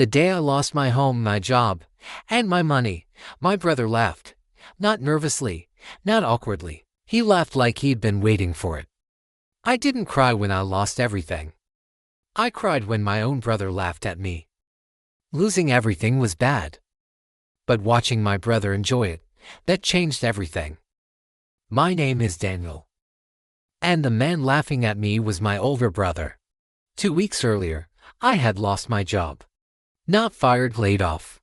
The day I lost my home, my job, and my money, my brother laughed. Not nervously, not awkwardly. He laughed like he'd been waiting for it. I didn't cry when I lost everything. I cried when my own brother laughed at me. Losing everything was bad. But watching my brother enjoy it, that changed everything. My name is Daniel. And the man laughing at me was my older brother. 2 weeks earlier, I had lost my job. Not fired, laid off.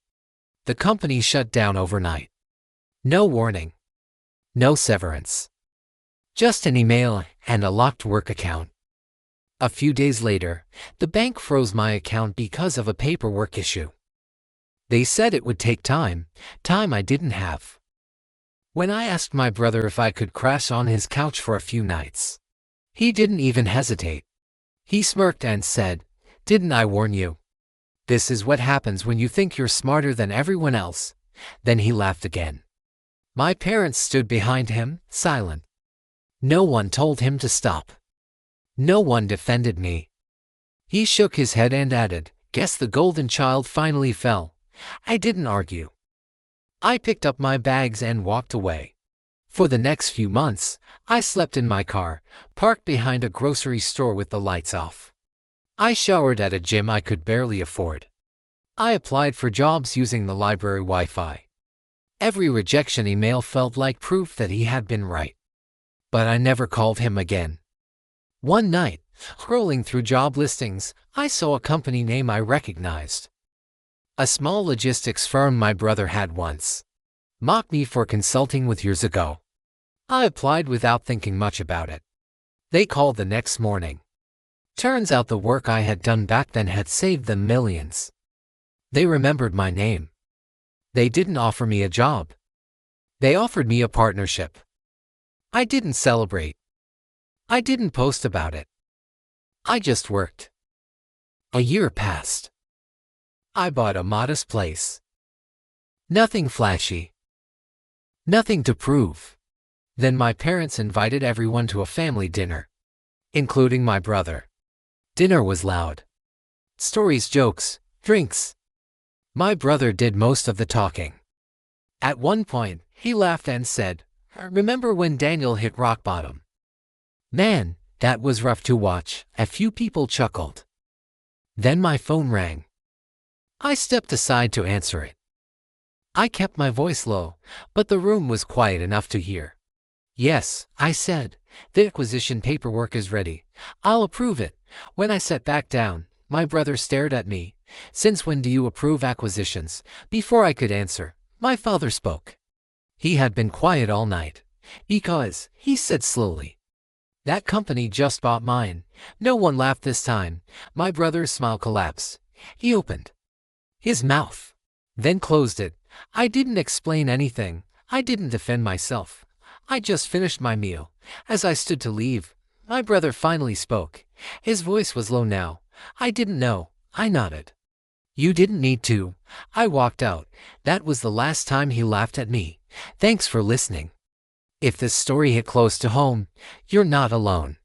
The company shut down overnight. No warning. No severance. Just an email and a locked work account. A few days later, the bank froze my account because of a paperwork issue. They said it would take time I didn't have. When I asked my brother if I could crash on his couch for a few nights, he didn't even hesitate. He smirked and said, "Didn't I warn you? This is what happens when you think you're smarter than everyone else." Then he laughed again. My parents stood behind him, silent. No one told him to stop. No one defended me. He shook his head and added, "Guess the golden child finally fell." I didn't argue. I picked up my bags and walked away. For the next few months, I slept in my car, parked behind a grocery store with the lights off. I showered at a gym I could barely afford. I applied for jobs using the library Wi-Fi. Every rejection email felt like proof that he had been right. But I never called him again. One night, scrolling through job listings, I saw a company name I recognized. A small logistics firm my brother had once mocked me for consulting with years ago. I applied without thinking much about it. They called the next morning. Turns out the work I had done back then had saved them millions. They remembered my name. They didn't offer me a job. They offered me a partnership. I didn't celebrate. I didn't post about it. I just worked. A year passed. I bought a modest place. Nothing flashy. Nothing to prove. Then my parents invited everyone to a family dinner, including my brother. Dinner was loud. Stories, jokes, drinks. My brother did most of the talking. At one point, he laughed and said, "Remember when Daniel hit rock bottom? Man, that was rough to watch." A few people chuckled. Then my phone rang. I stepped aside to answer it. I kept my voice low, but the room was quiet enough to hear. "Yes," I said, "the acquisition paperwork is ready. I'll approve it." When I sat back down, my brother stared at me. "Since when do you approve acquisitions?" Before I could answer, my father spoke. He had been quiet all night. "Because," he said slowly, "that company just bought mine." No one laughed this time. My brother's smile collapsed. He opened his mouth, then closed it. I didn't explain anything. I didn't defend myself. I just finished my meal. As I stood to leave, my brother finally spoke. His voice was low now. "I didn't know." I nodded. "You didn't need to." I walked out. That was the last time he laughed at me. Thanks for listening. If this story hit close to home, you're not alone.